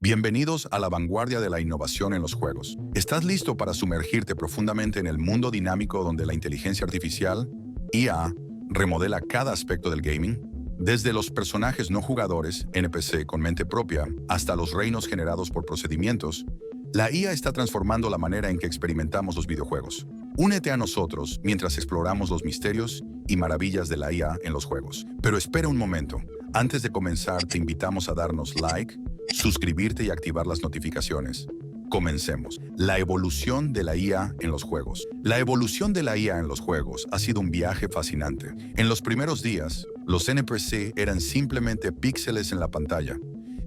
Bienvenidos a la vanguardia de la innovación en los juegos. ¿Estás listo para sumergirte profundamente en el mundo dinámico donde la inteligencia artificial, IA, remodela cada aspecto del gaming? Desde los personajes no jugadores, NPC con mente propia, hasta los reinos generados por procedimientos, la IA está transformando la manera en que experimentamos los videojuegos. Únete a nosotros mientras exploramos los misterios y maravillas de la IA en los juegos. Pero espera un momento. Antes de comenzar, te invitamos a darnos like, suscribirte y activar las notificaciones. Comencemos. La evolución de la IA en los juegos. La evolución de la IA en los juegos ha sido un viaje fascinante. En los primeros días, los NPC eran simplemente píxeles en la pantalla,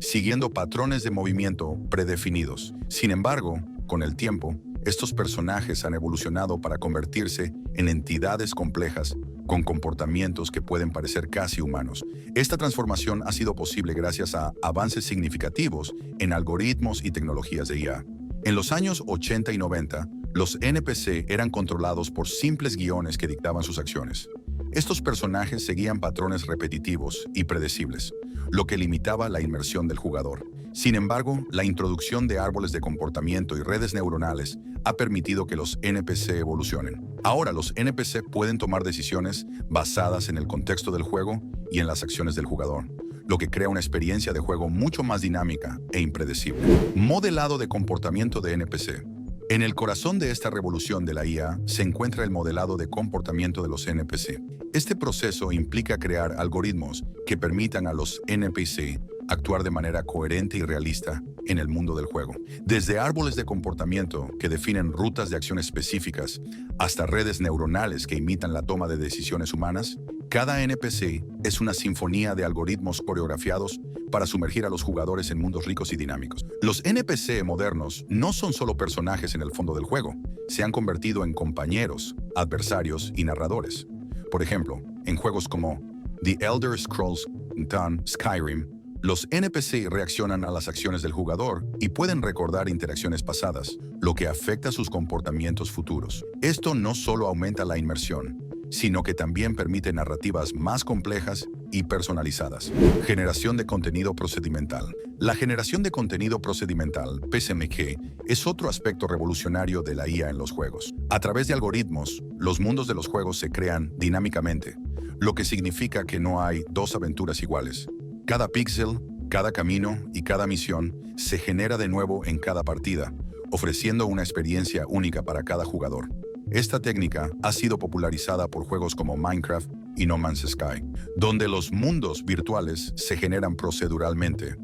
siguiendo patrones de movimiento predefinidos. Sin embargo, con el tiempo, estos personajes han evolucionado para convertirse en entidades complejas con comportamientos que pueden parecer casi humanos. Esta transformación ha sido posible gracias a avances significativos en algoritmos y tecnologías de IA. En los años 80 y 90, los NPC eran controlados por simples guiones que dictaban sus acciones. Estos personajes seguían patrones repetitivos y predecibles, lo que limitaba la inmersión del jugador. Sin embargo, la introducción de árboles de comportamiento y redes neuronales ha permitido que los NPC evolucionen. Ahora los NPC pueden tomar decisiones basadas en el contexto del juego y en las acciones del jugador, lo que crea una experiencia de juego mucho más dinámica e impredecible. Modelado de comportamiento de NPC. En el corazón de esta revolución de la IA se encuentra el modelado de comportamiento de los NPC. Este proceso implica crear algoritmos que permitan a los NPC actuar de manera coherente y realista en el mundo del juego. Desde árboles de comportamiento que definen rutas de acción específicas hasta redes neuronales que imitan la toma de decisiones humanas, cada NPC es una sinfonía de algoritmos coreografiados para sumergir a los jugadores en mundos ricos y dinámicos. Los NPC modernos no son solo personajes en el fondo del juego, se han convertido en compañeros, adversarios y narradores. Por ejemplo, en juegos como The Elder Scrolls Dawn, Skyrim, los NPC reaccionan a las acciones del jugador y pueden recordar interacciones pasadas, lo que afecta sus comportamientos futuros. Esto no solo aumenta la inmersión, sino que también permite narrativas más complejas y personalizadas. Generación de contenido procedimental. La generación de contenido procedimental, PCMG, es otro aspecto revolucionario de la IA en los juegos. A través de algoritmos, los mundos de los juegos se crean dinámicamente, lo que significa que no hay dos aventuras iguales. Cada píxel, cada camino y cada misión se genera de nuevo en cada partida, ofreciendo una experiencia única para cada jugador. Esta técnica ha sido popularizada por juegos como Minecraft y No Man's Sky, donde los mundos virtuales se generan proceduralmente,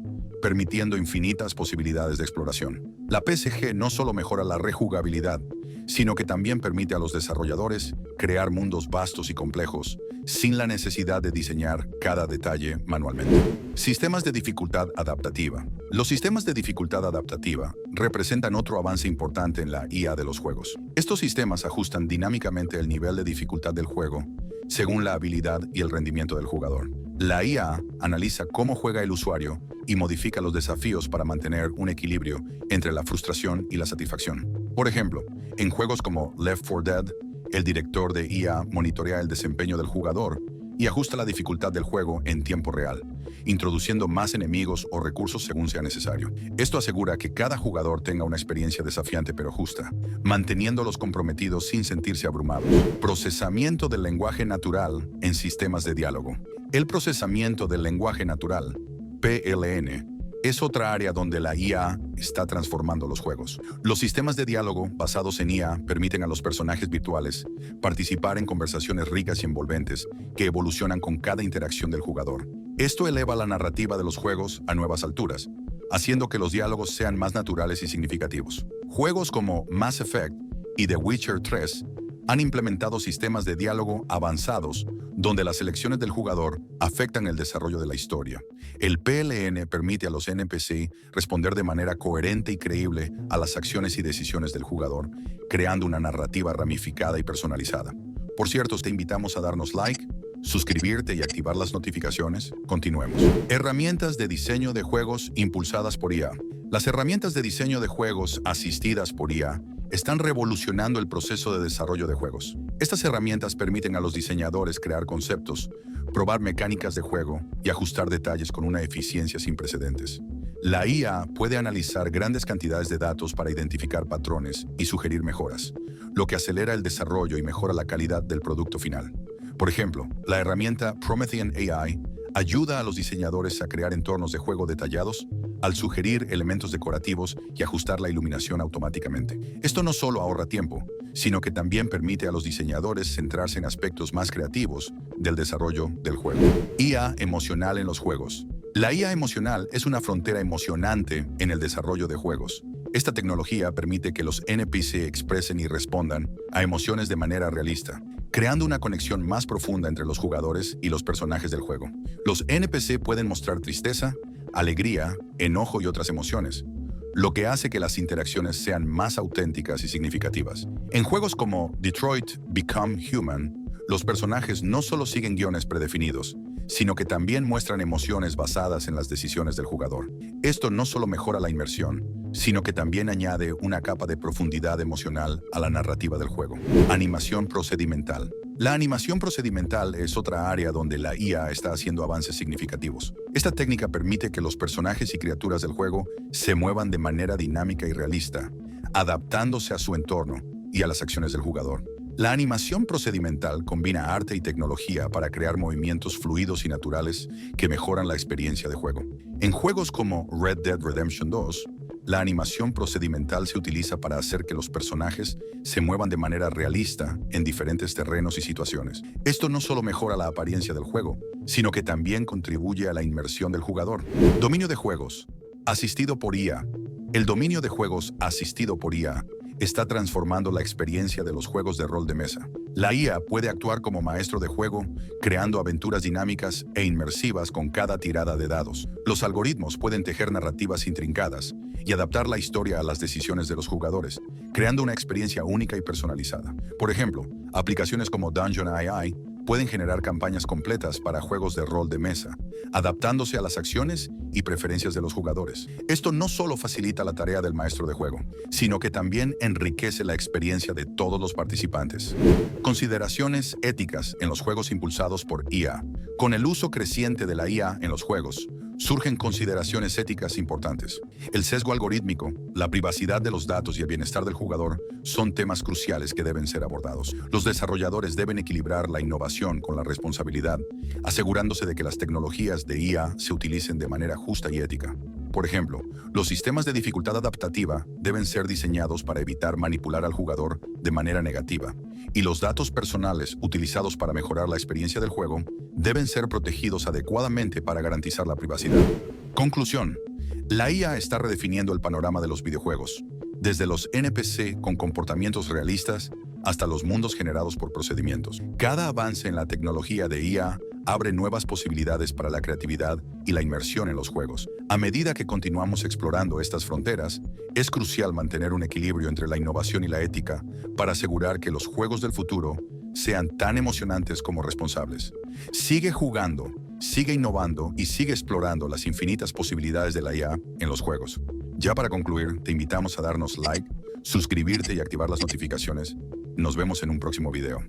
permitiendo infinitas posibilidades de exploración. La PCG no solo mejora la rejugabilidad, sino que también permite a los desarrolladores crear mundos vastos y complejos, sin la necesidad de diseñar cada detalle manualmente. Sistemas de dificultad adaptativa. Los sistemas de dificultad adaptativa representan otro avance importante en la IA de los juegos. Estos sistemas ajustan dinámicamente el nivel de dificultad del juego según la habilidad y el rendimiento del jugador. La IA analiza cómo juega el usuario y modifica los desafíos para mantener un equilibrio entre la frustración y la satisfacción. Por ejemplo, en juegos como Left 4 Dead, el director de IA monitorea el desempeño del jugador y ajusta la dificultad del juego en tiempo real, introduciendo más enemigos o recursos según sea necesario. Esto asegura que cada jugador tenga una experiencia desafiante pero justa, manteniéndolos comprometidos sin sentirse abrumados. Procesamiento del lenguaje natural en sistemas de diálogo. El procesamiento del lenguaje natural, PLN, es otra área donde la IA está transformando los juegos. Los sistemas de diálogo basados en IA permiten a los personajes virtuales participar en conversaciones ricas y envolventes que evolucionan con cada interacción del jugador. Esto eleva la narrativa de los juegos a nuevas alturas, haciendo que los diálogos sean más naturales y significativos. Juegos como Mass Effect y The Witcher 3 han implementado sistemas de diálogo avanzados donde las elecciones del jugador afectan el desarrollo de la historia. El PLN permite a los NPC responder de manera coherente y creíble a las acciones y decisiones del jugador, creando una narrativa ramificada y personalizada. Por cierto, te invitamos a darnos like, suscribirte y activar las notificaciones. Continuemos. Herramientas de diseño de juegos impulsadas por IA. Las herramientas de diseño de juegos asistidas por IA están revolucionando el proceso de desarrollo de juegos. Estas herramientas permiten a los diseñadores crear conceptos, probar mecánicas de juego y ajustar detalles con una eficiencia sin precedentes. La IA puede analizar grandes cantidades de datos para identificar patrones y sugerir mejoras, lo que acelera el desarrollo y mejora la calidad del producto final. Por ejemplo, la herramienta Promethean AI ayuda a los diseñadores a crear entornos de juego detallados al sugerir elementos decorativos y ajustar la iluminación automáticamente. Esto no solo ahorra tiempo, sino que también permite a los diseñadores centrarse en aspectos más creativos del desarrollo del juego. IA emocional en los juegos. La IA emocional es una frontera emocionante en el desarrollo de juegos. Esta tecnología permite que los NPC expresen y respondan a emociones de manera realista, creando una conexión más profunda entre los jugadores y los personajes del juego. Los NPC pueden mostrar tristeza, alegría, enojo y otras emociones, lo que hace que las interacciones sean más auténticas y significativas. En juegos como Detroit Become Human, los personajes no solo siguen guiones predefinidos, sino que también muestran emociones basadas en las decisiones del jugador. Esto no solo mejora la inmersión, sino que también añade una capa de profundidad emocional a la narrativa del juego. Animación procedimental. La animación procedimental es otra área donde la IA está haciendo avances significativos. Esta técnica permite que los personajes y criaturas del juego se muevan de manera dinámica y realista, adaptándose a su entorno y a las acciones del jugador. La animación procedimental combina arte y tecnología para crear movimientos fluidos y naturales que mejoran la experiencia de juego. En juegos como Red Dead Redemption 2, la animación procedimental se utiliza para hacer que los personajes se muevan de manera realista en diferentes terrenos y situaciones. Esto no solo mejora la apariencia del juego, sino que también contribuye a la inmersión del jugador. Dominio de juegos asistido por IA. El dominio de juegos asistido por IA está transformando la experiencia de los juegos de rol de mesa. La IA puede actuar como maestro de juego, creando aventuras dinámicas e inmersivas con cada tirada de dados. Los algoritmos pueden tejer narrativas intrincadas y adaptar la historia a las decisiones de los jugadores, creando una experiencia única y personalizada. Por ejemplo, aplicaciones como Dungeon AI pueden generar campañas completas para juegos de rol de mesa, adaptándose a las acciones y preferencias de los jugadores. Esto no solo facilita la tarea del maestro de juego, sino que también enriquece la experiencia de todos los participantes. Consideraciones éticas en los juegos impulsados por IA. Con el uso creciente de la IA en los juegos, surgen consideraciones éticas importantes. El sesgo algorítmico, la privacidad de los datos y el bienestar del jugador son temas cruciales que deben ser abordados. Los desarrolladores deben equilibrar la innovación con la responsabilidad, asegurándose de que las tecnologías de IA se utilicen de manera justa y ética. Por ejemplo, los sistemas de dificultad adaptativa deben ser diseñados para evitar manipular al jugador de manera negativa, y los datos personales utilizados para mejorar la experiencia del juego deben ser protegidos adecuadamente para garantizar la privacidad. Conclusión. La IA está redefiniendo el panorama de los videojuegos, desde los NPC con comportamientos realistas hasta los mundos generados por procedimientos. Cada avance en la tecnología de IA abre nuevas posibilidades para la creatividad y la inmersión en los juegos. A medida que continuamos explorando estas fronteras, es crucial mantener un equilibrio entre la innovación y la ética para asegurar que los juegos del futuro sean tan emocionantes como responsables. Sigue jugando, sigue innovando y sigue explorando las infinitas posibilidades de la IA en los juegos. Ya para concluir, te invitamos a darnos like, suscribirte y activar las notificaciones. Nos vemos en un próximo video.